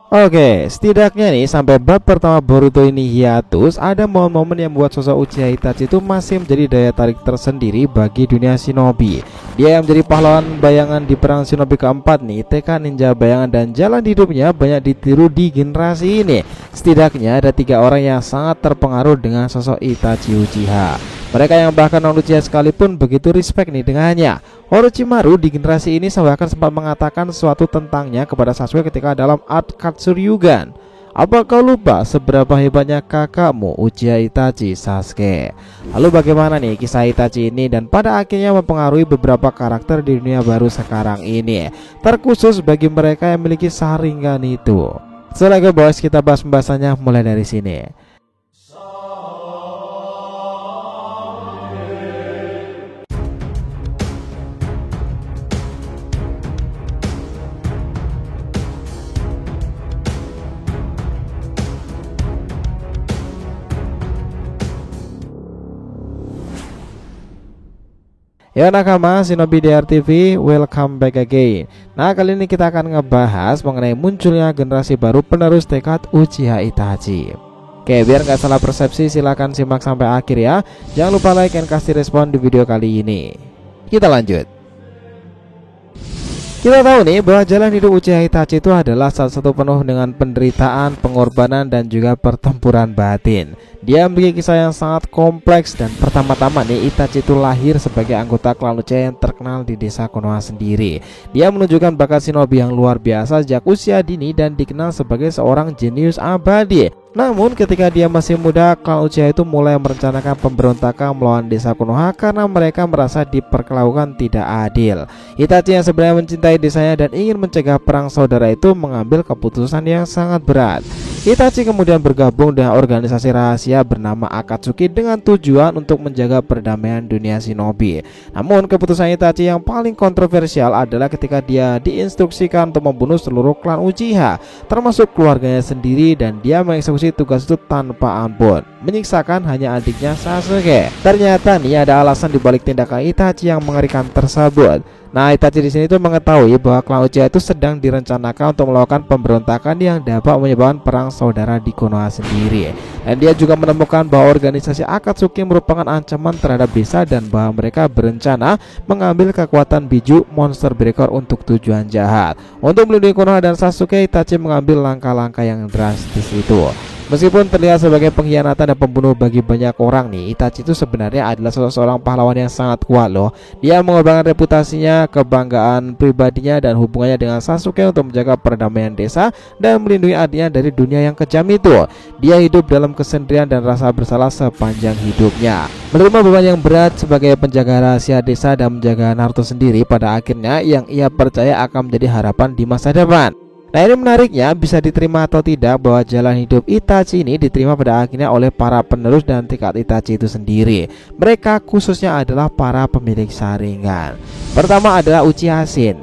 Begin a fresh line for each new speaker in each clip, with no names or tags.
Oke, setidaknya nih sampai bab pertama Boruto ini hiatus, ada momen-momen yang membuat sosok Uchiha Itachi itu masih menjadi daya tarik tersendiri bagi dunia shinobi. Dia yang menjadi pahlawan bayangan di perang shinobi keempat nih, tekad ninja bayangan dan jalan hidupnya banyak ditiru di generasi ini. Setidaknya ada 3 orang yang sangat terpengaruh dengan sosok Itachi Uchiha. Mereka yang bahkan non Uchiha sekalipun begitu respect nih dengannya. Orochimaru di generasi ini bahkan sempat mengatakan sesuatu tentangnya kepada Sasuke ketika dalam Art Katsuryugan. Apa kau lupa seberapa hebatnya kakakmu Uchiha Itachi, Sasuke? Lalu bagaimana nih kisah Itachi ini dan pada akhirnya mempengaruhi beberapa karakter di dunia baru sekarang ini, terkhusus bagi mereka yang memiliki Sharingan itu. Selanjutnya boys, kita bahas pembahasannya mulai dari sini. Ya nakama Shinobi DR TV, welcome back again. Nah kali ini kita akan ngebahas mengenai munculnya generasi baru penerus tekad Uchiha Itachi. Oke, biar nggak salah persepsi silahkan simak sampai akhir ya. Jangan lupa like dan kasih respon di video kali ini. Kita lanjut. Kita tahu nih bahwa jalan hidup Uchiha Itachi itu adalah salah satu penuh dengan penderitaan, pengorbanan dan juga pertempuran batin. Dia memiliki kisah yang sangat kompleks dan pertama-tama nih Itachi itu lahir sebagai anggota klan Uchiha yang terkenal di desa Konoha sendiri. Dia menunjukkan bakat shinobi yang luar biasa sejak usia dini dan dikenal sebagai seorang jenius abadi. Namun ketika dia masih muda, klan Uchiha itu mulai merencanakan pemberontakan melawan desa Konoha karena mereka merasa diperlakukan tidak adil. Itachi yang sebenarnya mencintai desanya dan ingin mencegah perang saudara itu mengambil keputusan yang sangat berat. Itachi kemudian bergabung dengan organisasi rahasia bernama Akatsuki dengan tujuan untuk menjaga perdamaian dunia shinobi. Namun keputusan Itachi yang paling kontroversial adalah ketika dia diinstruksikan untuk membunuh seluruh klan Uchiha, termasuk keluarganya sendiri, dan dia mengeksekusi tugas itu tanpa ampun, menyiksakan hanya adiknya Sasuke. Ternyata nih ada alasan dibalik tindakan Itachi yang mengerikan tersebut. Nah, Itachi di sini tuh mengetahui bahwa klan Uchiha itu sedang direncanakan untuk melakukan pemberontakan yang dapat menyebabkan perang saudara di Konoha sendiri. Dan dia juga menemukan bahwa organisasi Akatsuki merupakan ancaman terhadap desa dan bahwa mereka berencana mengambil kekuatan biju monster breaker untuk tujuan jahat. Untuk melindungi Konoha dan Sasuke, Itachi mengambil langkah-langkah yang drastis itu. Meskipun terlihat sebagai pengkhianatan dan pembunuh bagi banyak orang nih, Itachi itu sebenarnya adalah seorang pahlawan yang sangat kuat loh. Dia mengorbankan reputasinya, kebanggaan pribadinya dan hubungannya dengan Sasuke untuk menjaga perdamaian desa dan melindungi adiknya dari dunia yang kejam itu. Dia hidup dalam kesendirian dan rasa bersalah sepanjang hidupnya, menerima beban yang berat sebagai penjaga rahasia desa dan menjaga Naruto sendiri pada akhirnya yang ia percaya akan menjadi harapan di masa depan. Nah ini menariknya, bisa diterima atau tidak bahwa jalan hidup Itachi ini diterima pada akhirnya oleh para penerus dan tekad Itachi itu sendiri. Mereka khususnya adalah para pemilik Sharingan. Pertama adalah Uchiha Shin.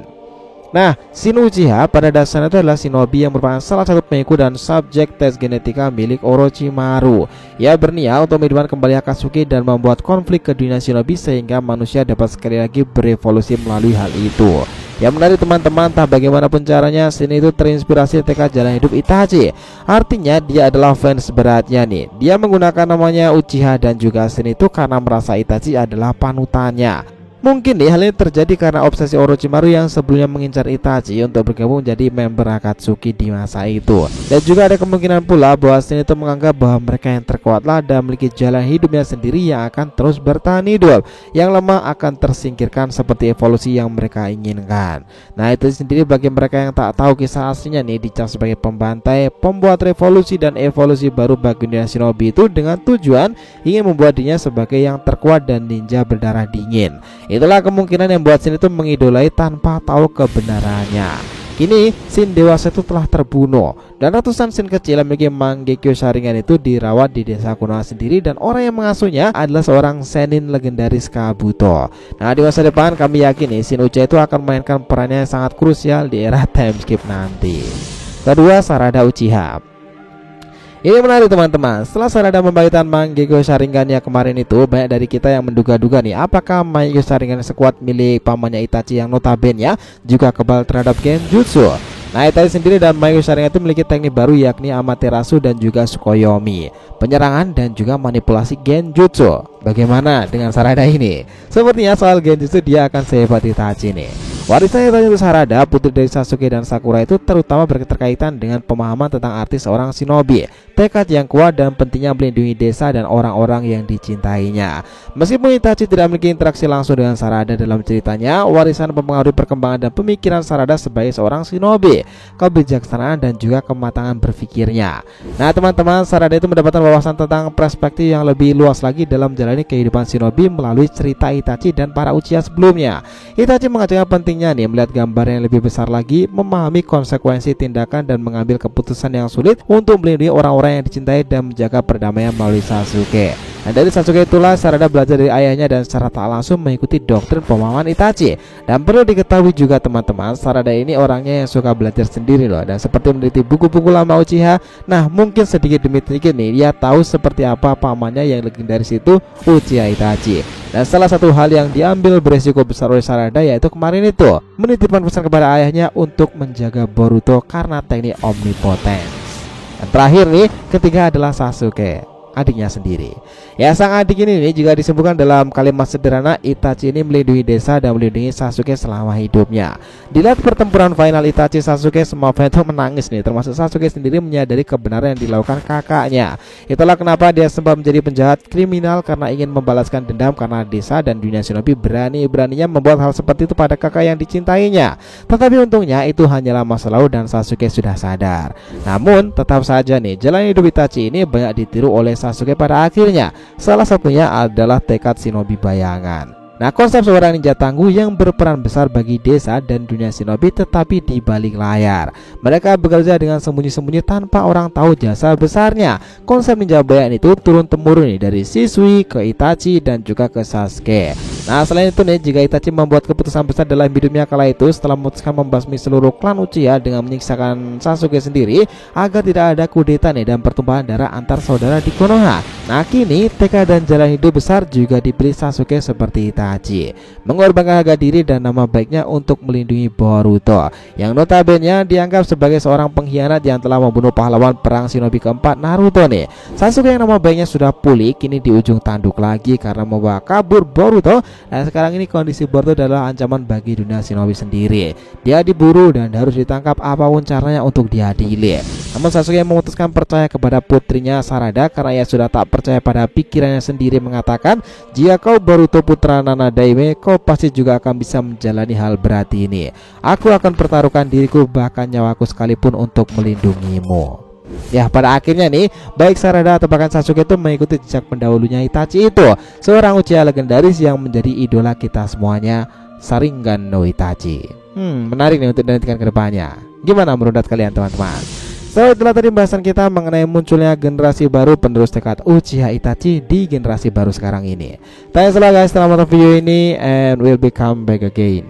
Nah, Shin Uchiha pada dasarnya itu adalah shinobi yang merupakan salah satu pengikut dan subjek tes genetika milik Orochimaru. Ia berniat untuk menghidupkan kembali Akatsuki dan membuat konflik ke dunia shinobi sehingga manusia dapat sekali lagi berevolusi melalui hal itu. Yang menarik teman-teman, entah bagaimanapun caranya, Shin itu terinspirasi tekad jalan hidup Itachi. Artinya dia adalah fans beratnya nih. Dia menggunakan namanya Uchiha dan juga Shin itu karena merasa Itachi adalah panutannya. Mungkin nih hal ini terjadi karena obsesi Orochimaru yang sebelumnya mengincar Itachi untuk bergabung menjadi member Akatsuki di masa itu. Dan juga ada kemungkinan pula bahwa Shin itu menganggap bahwa mereka yang terkuatlah dan memiliki jalan hidupnya sendiri yang akan terus bertahan hidup. Yang lemah akan tersingkirkan seperti evolusi yang mereka inginkan. Nah itu sendiri bagi mereka yang tak tahu kisah aslinya nih, dicap sebagai pembantai, pembuat revolusi dan evolusi baru bagi dunia shinobi itu dengan tujuan ingin membuat dirinya sebagai yang terkuat dan ninja berdarah dingin. Itulah kemungkinan yang membuat Shin itu mengidolai tanpa tahu kebenarannya. Kini Shin dewasa itu telah terbunuh dan ratusan Shin kecil yang memiliki Mangekyo Sharingan itu dirawat di desa Konoha sendiri, dan orang yang mengasuhnya adalah seorang senin legendaris Kabuto. Nah di masa depan kami yakin nih Shin Uchiha itu akan memainkan perannya yang sangat krusial di era time skip nanti. Kedua, Sarada Uchiha. Ini menarik teman-teman. Setelah Sarada membagikan Mangekyo Sharingannya kemarin itu, banyak dari kita yang menduga-duga nih, apakah Mangekyo Sharingan sekuat milik pamannya Itachi yang notabene juga kebal terhadap genjutsu. Nah, Itachi sendiri dan Meigo Sharingan itu memiliki teknik baru yakni Amaterasu dan juga Tsukuyomi, penyerangan dan juga manipulasi Genjutsu. Bagaimana dengan Sarada ini? Sepertinya soal Genjutsu dia akan sehebat Itachi nih. Warisan Itachi untuk Sarada, putri dari Sasuke dan Sakura, itu terutama berkaitan dengan pemahaman tentang arti seorang shinobi, tekad yang kuat dan pentingnya melindungi desa dan orang-orang yang dicintainya. Meskipun Itachi tidak memiliki interaksi langsung dengan Sarada dalam ceritanya, warisan mempengaruhi perkembangan dan pemikiran Sarada sebagai seorang shinobi, kebijaksanaan dan juga kematangan berpikirnya. Nah teman-teman, Sarada itu mendapatkan wawasan tentang perspektif yang lebih luas lagi dalam menjalani kehidupan shinobi melalui cerita Itachi dan para Uchiha sebelumnya. Itachi mengajarkan pentingnya nih melihat gambar yang lebih besar lagi, memahami konsekuensi tindakan dan mengambil keputusan yang sulit untuk melindungi orang-orang yang dicintai dan menjaga perdamaian melalui Sasuke. Dan dari Sasuke itulah Sarada belajar dari ayahnya dan secara tak langsung mengikuti doktrin pemahaman Itachi. Dan perlu diketahui juga teman-teman, Sarada ini orangnya yang suka belajar sendiri loh, dan seperti meneliti buku-buku lama Uchiha. Nah mungkin sedikit demi sedikit nih dia tahu seperti apa pamannya yang legendaris itu, Uchiha Itachi. Dan salah satu hal yang diambil beresiko besar oleh Sarada yaitu kemarin itu menitipkan pesan kepada ayahnya untuk menjaga Boruto karena teknik omnipotence. Dan terakhir nih, ketiga adalah Sasuke, adiknya sendiri. Ya, sang adik ini juga disebutkan dalam kalimat sederhana, Itachi ini melindungi desa dan melindungi Sasuke selama hidupnya. Dilihat pertempuran final Itachi Sasuke, semua fans itu menangis nih, termasuk Sasuke sendiri menyadari kebenaran yang dilakukan kakaknya. Itulah kenapa dia sempat menjadi penjahat kriminal karena ingin membalaskan dendam karena desa dan dunia shinobi berani-beraninya membuat hal seperti itu pada kakak yang dicintainya. Tetapi untungnya itu hanyalah masa lalu dan Sasuke sudah sadar. Namun tetap saja nih, jalan hidup Itachi ini banyak ditiru oleh Sasuke pada akhirnya. Salah satunya adalah tekad shinobi bayangan. Nah, konsep seorang ninja tangguh yang berperan besar bagi desa dan dunia shinobi tetapi di balik layar. Mereka bekerja dengan sembunyi-sembunyi tanpa orang tahu jasa besarnya. Konsep ninja bayangan itu turun-temurun dari Shisui ke Itachi dan juga ke Sasuke. Nah, selain itu nih, jika Itachi membuat keputusan besar dalam hidupnya kala itu setelah memutuskan membasmi seluruh klan Uchiha dengan menyiksakan Sasuke sendiri agar tidak ada kudeta nih dan pertumpahan darah antar saudara di Konoha. Nah, kini tekad dan jalan hidup besar juga dipilih Sasuke seperti Itachi, mengorbankan harga diri dan nama baiknya untuk melindungi Boruto yang notabene dianggap sebagai seorang pengkhianat yang telah membunuh pahlawan perang shinobi keempat Naruto nih. Sasuke yang nama baiknya sudah pulih kini di ujung tanduk lagi karena membawa kabur Boruto. Dan sekarang ini kondisi Boruto adalah ancaman bagi dunia shinobi sendiri. Dia diburu dan harus ditangkap apapun caranya untuk diadili. Namun Sasuke memutuskan percaya kepada putrinya Sarada karena ia sudah tak percaya pada pikirannya sendiri, mengatakan, jika kau Boruto putra Nana Daime, kau pasti juga akan bisa menjalani hal berat ini. Aku akan pertaruhkan diriku bahkan nyawaku sekalipun untuk melindungimu. Ya, pada akhirnya nih, baik Sarada atau bahkan Sasuke itu mengikuti jejak pendahulunya Itachi itu, seorang Uchiha legendaris yang menjadi idola kita semuanya, Sharingan no Itachi. Menarik nih untuk dinantikan ke depannya. Gimana menurut kalian teman-teman? So, itulah tadi pembahasan kita mengenai munculnya generasi baru penerus tekad Uchiha Itachi di generasi baru sekarang ini. Thanks a lot guys telah menonton video ini, and we'll be come back again.